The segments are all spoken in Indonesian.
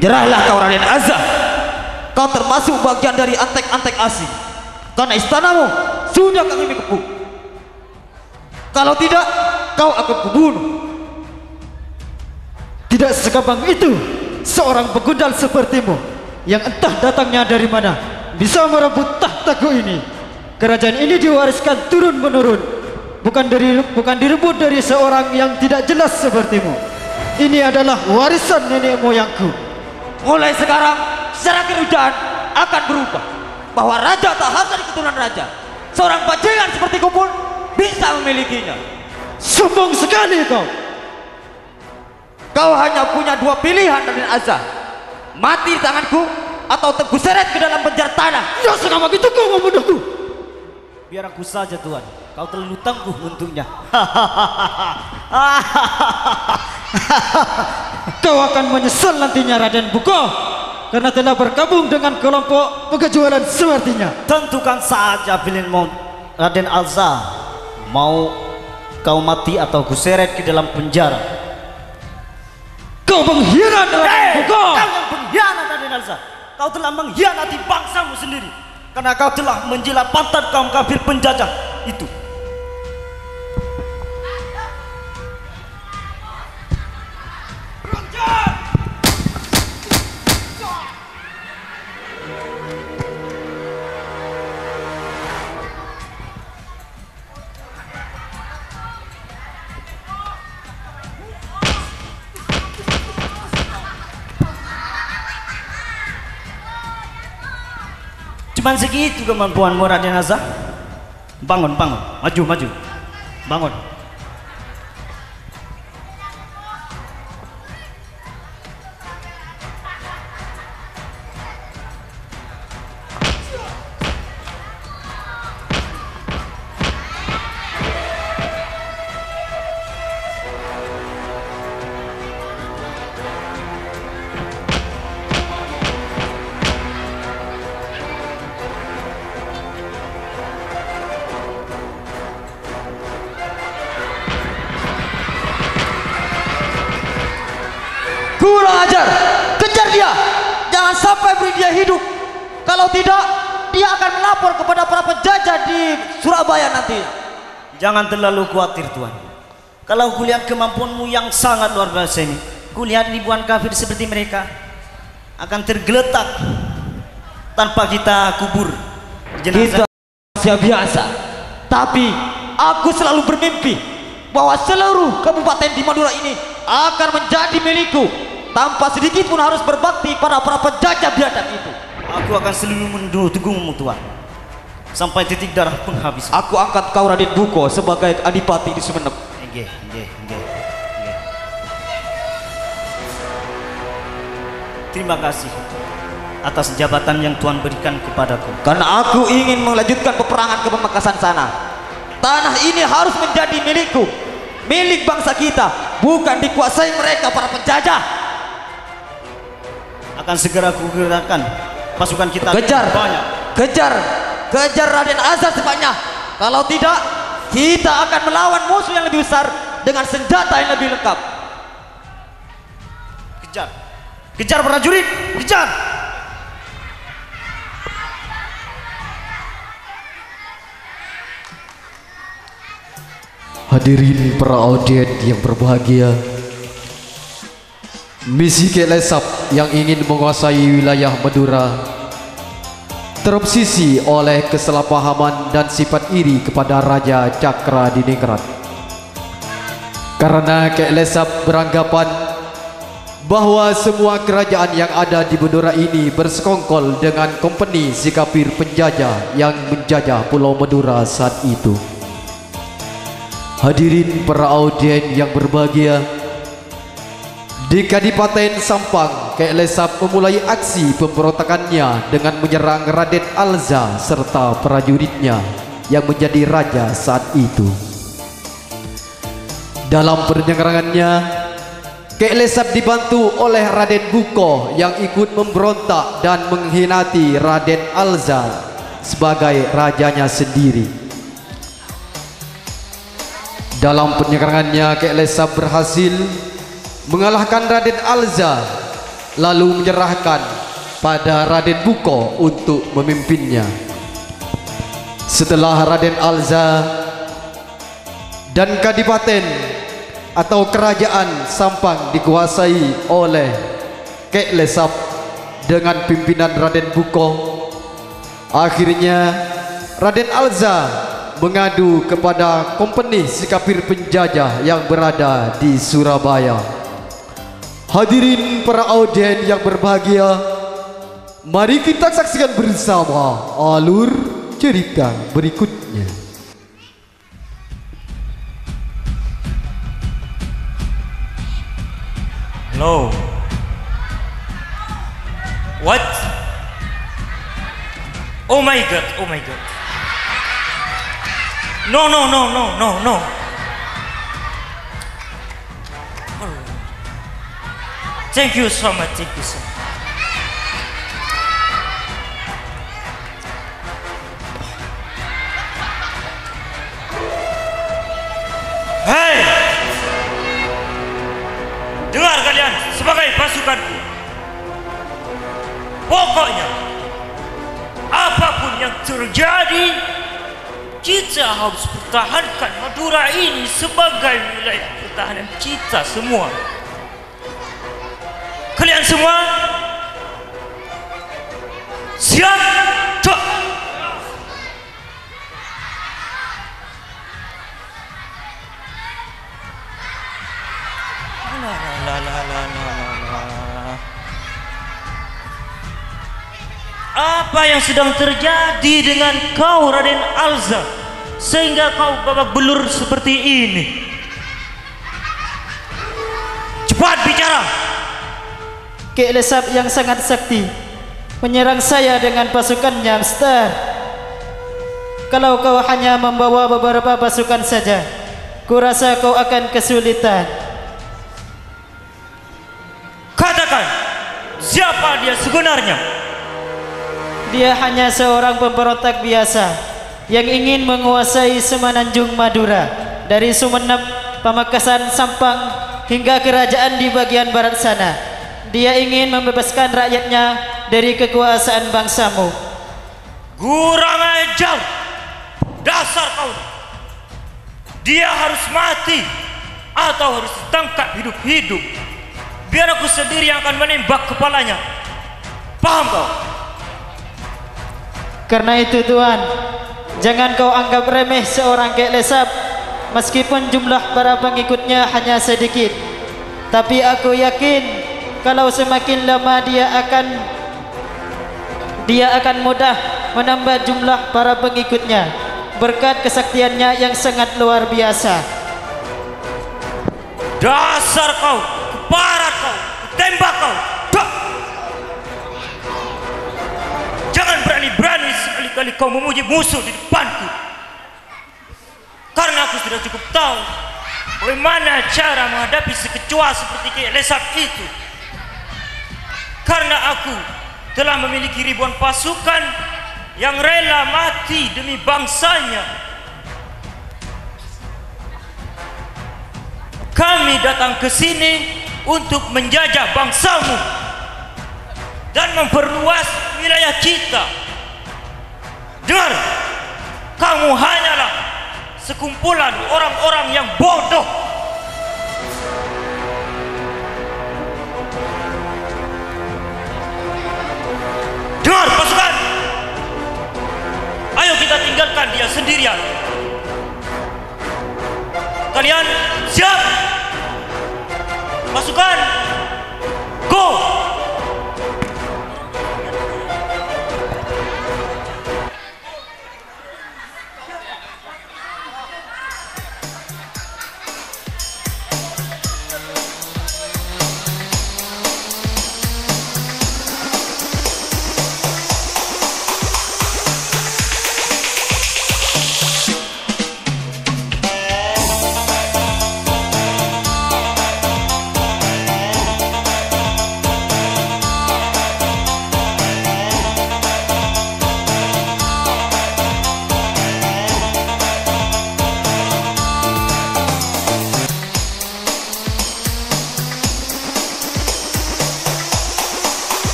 Menyerahlah kau Raden Azza. Kau termasuk bagian dari antek-antek asing, karena istanamu sudah kami kepung. Kalau tidak, kau akan kubunuh. Tidak segampang itu seorang begundal sepertimu yang entah datangnya dari mana bisa merebut tahtaku ini. Kerajaan ini diwariskan turun-menurun, bukan direbut dari seorang yang tidak jelas sepertimu. Ini adalah warisan nenek moyangku. Mulai sekarang secara kerajaan akan berubah, bahwa raja tak harus dari keturunan raja. Seorang bajingan seperti pun bisa memilikinya. Sombong sekali kau. Kau hanya punya dua pilihan Raden Azza: mati di tanganku atau terseret ke dalam penjara tanah. Ya sekarang itu kau membunuhku. Biar aku saja Tuan, kau terlalu tangguh untuknya. Kau akan menyesal nantinya Raden Buko, karena telah bergabung dengan kelompok pekejualan sepertinya. Tentukan saja pilihan Raden Azza. Mau kau mati atau kuseret ke dalam penjara. Kau pengkhianat Raden Buko. Kau yang pengkhianat Raden Azza. Kau telah mengkhianati bangsamu sendiri, karena kau telah menjilat pantat kaum kafir penjajah itu. Cuman segitu kemampuanmu Raden Azza. Bangun, bangun, maju, maju, bangun. Kurang ajar, kejar dia, jangan sampai beri dia hidup. Kalau tidak, dia akan melapor kepada para penjajah di Surabaya nanti. Jangan terlalu khawatir Tuan. Kalau kulihat kemampuanmu yang sangat luar biasa ini, kulihat ribuan kafir seperti mereka akan tergeletak tanpa kita kubur jenazah. Kita manusia biasa, tapi aku selalu bermimpi bahwa seluruh kabupaten di Madura ini akan menjadi milikku, tanpa sedikit pun harus berbakti pada para penjajah biadab itu. Aku akan selalu mendukungmu Tuan, sampai titik darah penghabisan. Aku angkat kau Raden Buko sebagai adipati di Sumenep. Nggih. Terima kasih atas jabatan yang Tuan berikan kepadaku. Karena aku ingin melanjutkan peperangan ke Pamekasan sana. Tanah ini harus menjadi milikku, milik bangsa kita, bukan dikuasai mereka para penjajah. Akan segera kugerakkan pasukan kita. Kejar, banyak. kejar Raden Azza sebanyak. Kalau tidak, kita akan melawan musuh yang lebih besar dengan senjata yang lebih lengkap. Kejar prajurit, kejar. Hadirin para audien yang berbahagia, misi Kelesap yang ingin menguasai wilayah Madura terobsesi oleh kesalahpahaman dan sifat iri kepada Raja Cakra Diningrat. Karena Kelesap beranggapan bahwa semua kerajaan yang ada di Madura ini bersekongkol dengan kompeni si kafir penjajah yang menjajah Pulau Madura saat itu. Hadirin para audien yang berbahagia, di Kadipaten Sampang, Kelesap memulai aksi pemberontakannya dengan menyerang Raden Alza serta prajuritnya yang menjadi raja saat itu. Dalam penyerangannya, Kelesap dibantu oleh Raden Buko yang ikut memberontak dan mengkhianati Raden Alza sebagai rajanya sendiri. Dalam penyerangannya, Kelesap berhasil mengalahkan Raden Alza, lalu menyerahkan pada Raden Buko untuk memimpinnya. Setelah Raden Alza dan Kadipaten atau kerajaan Sampang dikuasai oleh Kek Lesap dengan pimpinan Raden Buko, akhirnya Raden Alza mengadu kepada kompeni Sikapir penjajah yang berada di Surabaya. Hadirin para audien yang berbahagia, mari kita saksikan bersama alur cerita berikutnya. Hello. What? Oh my god, oh my god. No. Thank you so much, thank you so much. Hei! Dengar kalian sebagai pasukanku. Pokoknya apapun yang terjadi, kita harus pertahankan Madura ini sebagai wilayah pertahanan kita semua. Kalian semua siap? Cok. Apa yang sedang terjadi dengan kau, Raden Alza, sehingga kau babak belur seperti ini? Cepat bicara. Kek Lesap yang sangat sakti menyerang saya dengan pasukannya, Mister. Kalau kau hanya membawa beberapa pasukan saja, kurasa kau akan kesulitan. Katakan, siapa dia sebenarnya? Dia hanya seorang pemberontak biasa yang ingin menguasai Semenanjung Madura, dari Sumenep, Pamekasan, Sampang hingga kerajaan di bagian barat sana. Dia ingin membebaskan rakyatnya dari kekuasaan bangsamu. Kurang ajar, dasar kau. Dia harus mati atau harus ditangkap hidup-hidup. Biar aku sendiri yang akan menembak kepalanya. Paham kau? Karena itu Tuan, jangan kau anggap remeh seorang Kek Lesap. Meskipun jumlah para pengikutnya hanya sedikit, tapi aku yakin kalau semakin lama dia akan mudah menambah jumlah para pengikutnya berkat kesaktiannya yang sangat luar biasa. Dasar kau, keparat kau, tembak kau. Jangan berani-berani sekali-kali kau memuji musuh di depanku. Karena aku sudah cukup tahu bagaimana cara menghadapi sekecoa seperti Kek Lesap itu. Karena aku telah memiliki ribuan pasukan yang rela mati demi bangsanya. Kami datang ke sini untuk menjajah bangsamu dan memperluas wilayah kita. Dengar, kamu hanyalah sekumpulan orang-orang yang bodoh. Dengar pasukan, ayo kita tinggalkan dia sendirian. Kalian siap? Pasukan, go!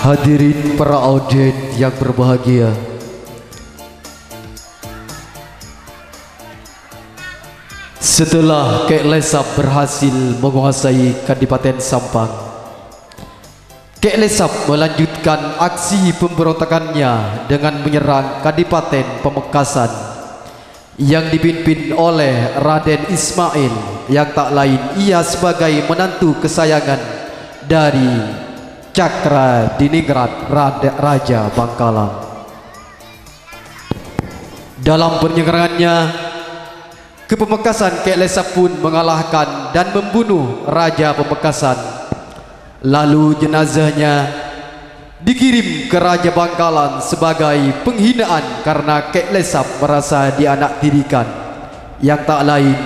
Hadirin para audien yang berbahagia, setelah Kek Lesap berhasil menguasai Kadipaten Sampang, Kek Lesap melanjutkan aksi pemberontakannya dengan menyerang Kadipaten Pamekasan yang dipimpin oleh Raden Ismail, yang tak lain ia sebagai menantu kesayangan dari Cakra Diningrat Raja Bangkalan. Dalam penyerangannya ke Pamekasan, Kek Lesap pun mengalahkan dan membunuh Raja Pamekasan. Lalu jenazahnya dikirim ke Raja Bangkalan sebagai penghinaan karena Kek Lesap merasa dianaktirikan. Yang tak lain,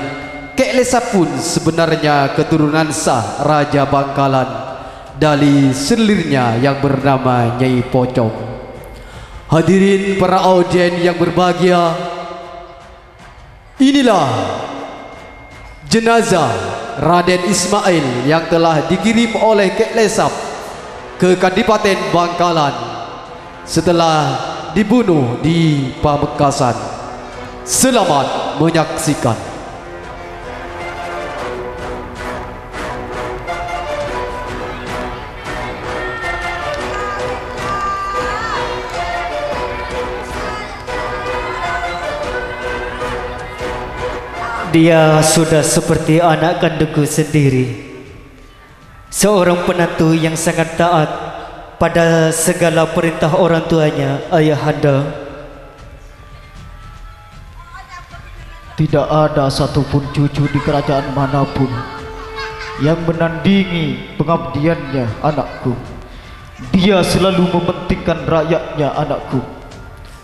Kek Lesap pun sebenarnya keturunan sah Raja Bangkalan dari selirnya yang bernama Nyai Pocong. Hadirin para audien yang berbahagia, inilah jenazah Raden Ismail yang telah dikirim oleh Kek Lesap ke Kadipaten Bangkalan setelah dibunuh di Pamekasan. Selamat menyaksikan. Dia sudah seperti anak kandungku sendiri, seorang penantu yang sangat taat pada segala perintah orang tuanya, ayahanda. Tidak ada satupun cucu di kerajaan manapun yang menandingi pengabdiannya, anakku. Dia selalu mementingkan rakyatnya, anakku.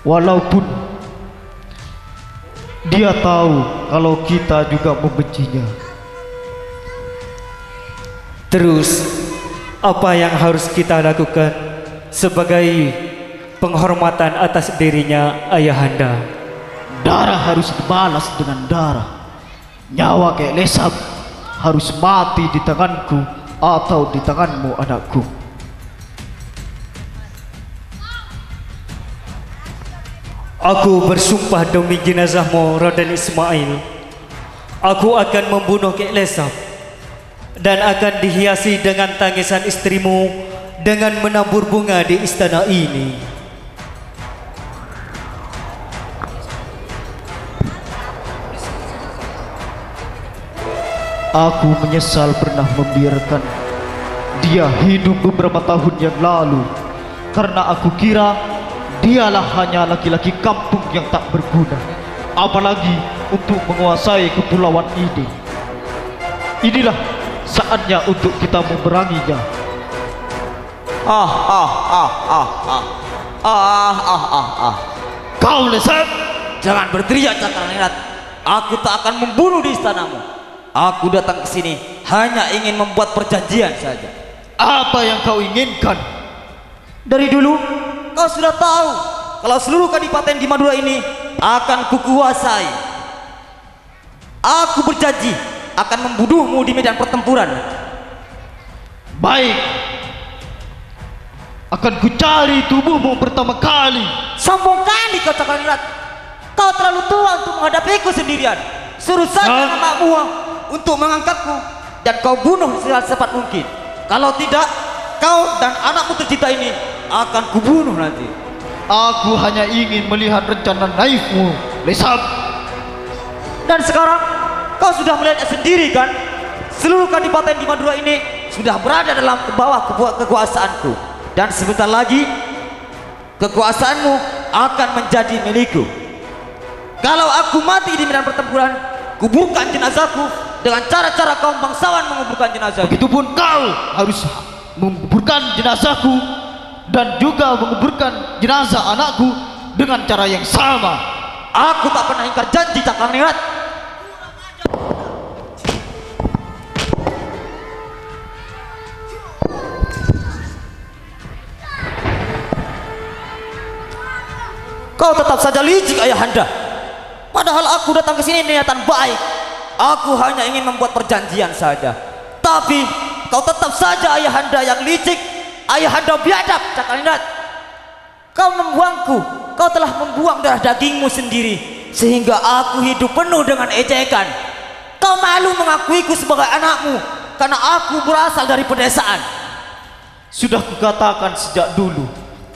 Walaupun dia tahu kalau kita juga membencinya. Terus apa yang harus kita lakukan sebagai penghormatan atas dirinya, ayahanda? Darah harus dibalas dengan darah. Nyawa Kek Lesap harus mati di tanganku atau di tanganmu, anakku. Aku bersumpah demi jenazahmu, Raden Ismail, aku akan membunuh Kek Lesap dan akan dihiasi dengan tangisan istrimu dengan menabur bunga di istana ini. Aku menyesal pernah membiarkan dia hidup beberapa tahun yang lalu, karena aku kira dialah hanya laki-laki kampung yang tak berguna, apalagi untuk menguasai kepulauan ini. Inilah saatnya untuk kita memeranginya. Kau Lesap, jangan berteriak Cakraningrat. Aku tak akan membunuh di istanamu. Aku datang ke sini hanya ingin membuat perjanjian saja. Apa yang kau inginkan? Dari dulu kau sudah tahu kalau seluruh kadipaten di Madura ini akan kukuasai. Aku berjanji akan membunuhmu di medan pertempuran. Baik, akan kucari tubuhmu pertama kali. Sombong kali kau Cakraningrat. Kau terlalu tua untuk menghadapiku sendirian. Suruh saja anakmu untuk mengangkatku dan kau bunuh secepat mungkin. Kalau tidak, kau dan anakmu tercinta ini akan kubunuh nanti. Aku hanya ingin melihat rencana naifmu, Lesap. Dan sekarang kau sudah melihatnya sendiri kan? Seluruh kadipaten di Madura ini sudah berada dalam bawah kekuasaanku. Dan sebentar lagi kekuasaanmu akan menjadi milikku. Kalau aku mati di medan pertempuran, kuburkan jenazahku dengan cara-cara kaum bangsawan menguburkan jenazah. Begitupun kau harus menguburkan jenazahku dan juga menguburkan jenazah anakku dengan cara yang sama. Aku tak pernah ingkar janji Cakraningrat. Kau tetap saja licik ayahanda. Padahal aku datang ke sini niatan baik. Aku hanya ingin membuat perjanjian saja. Tapi kau tetap saja ayahanda yang licik Ayahanda biadab Cakraningrat. Kau membuangku, kau telah membuang darah dagingmu sendiri, sehingga aku hidup penuh dengan ejekan. Kau malu mengakuiku sebagai anakmu, karena aku berasal dari pedesaan. Sudah kukatakan sejak dulu,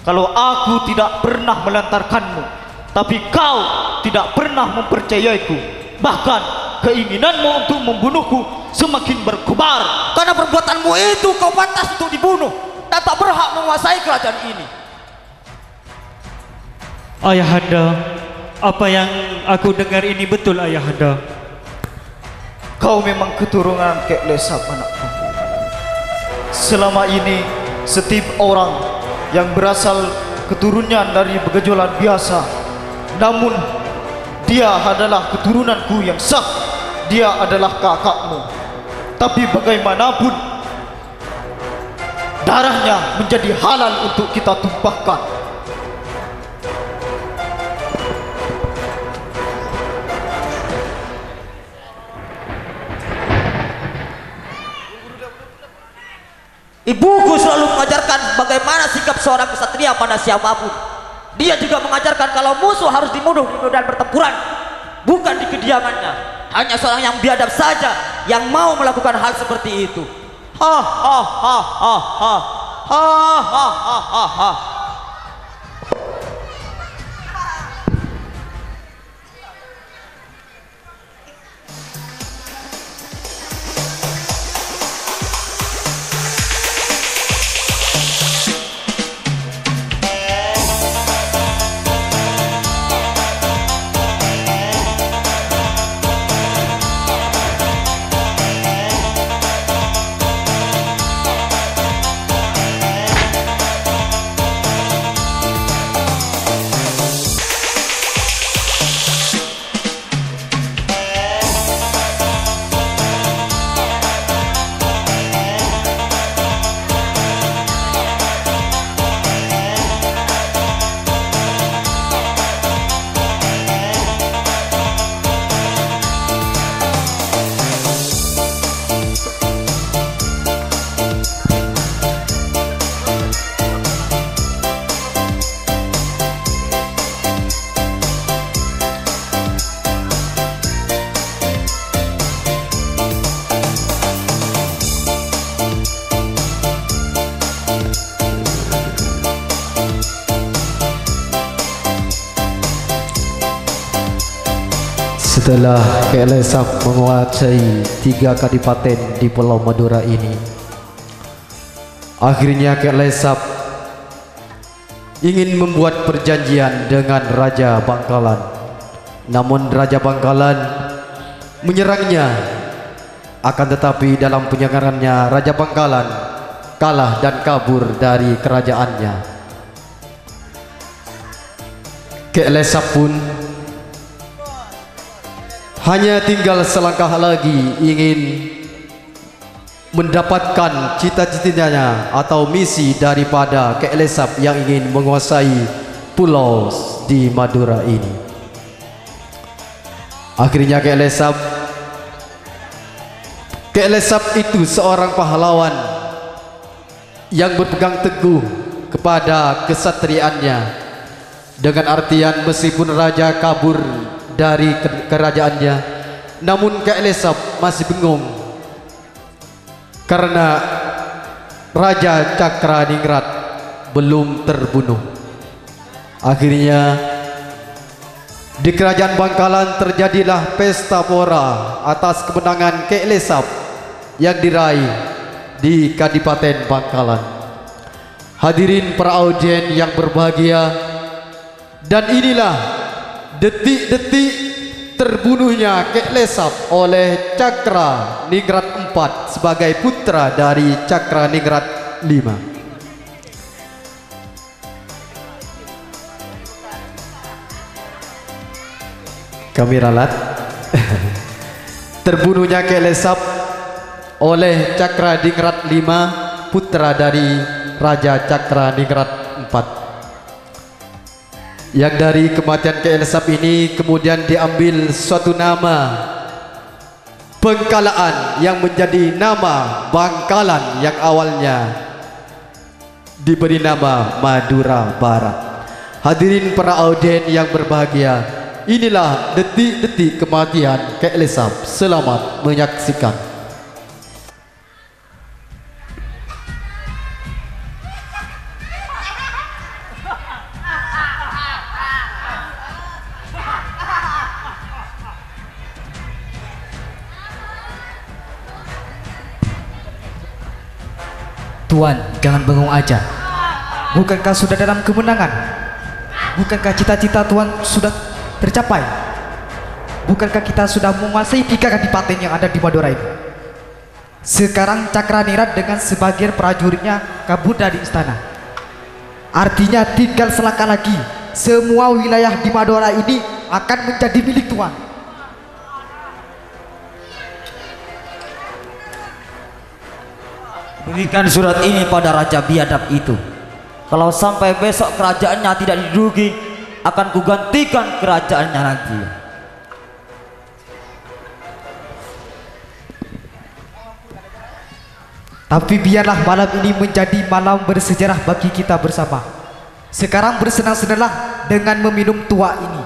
kalau aku tidak pernah melantarkanmu, tapi kau tidak pernah mempercayaiku. Bahkan keinginanmu untuk membunuhku semakin berkobar. Karena perbuatanmu itu kau pantas untuk dibunuh dan tak berhak menguasai kerajaan ini. Ayahanda, apa yang aku dengar ini betul, Ayahanda. Kau memang keturunan Kek Lesap, anakku. Selama ini setiap orang yang berasal keturunan dari begajolan biasa, namun dia adalah keturunanku yang sah. Dia adalah kakakmu. Tapi bagaimanapun, darahnya menjadi halal untuk kita tumpahkan. Ibuku selalu mengajarkan bagaimana sikap seorang kesatria pada siapapun. Dia juga mengajarkan kalau musuh harus dibunuh di medan pertempuran, bukan di kediamannya. Hanya seorang yang biadab saja yang mau melakukan hal seperti itu. Ha ha ha ha ha ha ha ha ha ha. Setelah Kek Lesap menguasai 3 kadipaten di Pulau Madura ini, akhirnya Kek Lesap ingin membuat perjanjian dengan Raja Bangkalan. Namun Raja Bangkalan menyerangnya. Akan tetapi dalam penyerangannya, Raja Bangkalan kalah dan kabur dari kerajaannya. Kek Lesap pun hanya tinggal selangkah lagi ingin mendapatkan cita-citanya atau misi daripada Kek Lesap yang ingin menguasai pulau di Madura ini. Akhirnya Kek Lesap itu seorang pahlawan yang berpegang teguh kepada kesatriaannya, dengan artian meskipun raja kabur dari kerajaannya, namun Kek Lesap masih bingung karena Raja Cakraningrat belum terbunuh. Akhirnya di kerajaan Bangkalan terjadilah pesta pora atas kemenangan Kek Lesap yang diraih di Kadipaten Bangkalan. Hadirin para audien yang berbahagia, dan inilah detik-detik terbunuhnya Kek Lesap oleh Cakraningrat IV sebagai putra dari Cakraningrat V. Kami ralat. Terbunuhnya Kek Lesap oleh Cakraningrat V, putra dari Raja Cakraningrat IV. Yang dari kematian Kek Lesap ini kemudian diambil suatu nama Bengkalaan yang menjadi nama Bangkalan yang awalnya diberi nama Madura Barat. Hadirin para audien yang berbahagia, inilah detik-detik kematian Kek Lesap. Selamat menyaksikan. Tuan, jangan bengong aja. Bukankah sudah dalam kemenangan? Bukankah cita-cita Tuan sudah tercapai? Bukankah kita sudah menguasai 3 kadipaten yang ada di Madura ini? Sekarang Cakranira dengan sebagian prajuritnya kabur dari istana. Artinya tinggal selangkah lagi, semua wilayah di Madura ini akan menjadi milik Tuan. Berikan surat ini pada Raja Biadab itu. Kalau sampai besok kerajaannya tidak diduduki, akan kugantikan kerajaannya nanti. Tapi biarlah malam ini menjadi malam bersejarah bagi kita bersama. Sekarang bersenang-senanglah dengan meminum tua ini.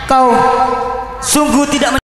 Kau sungguh tidak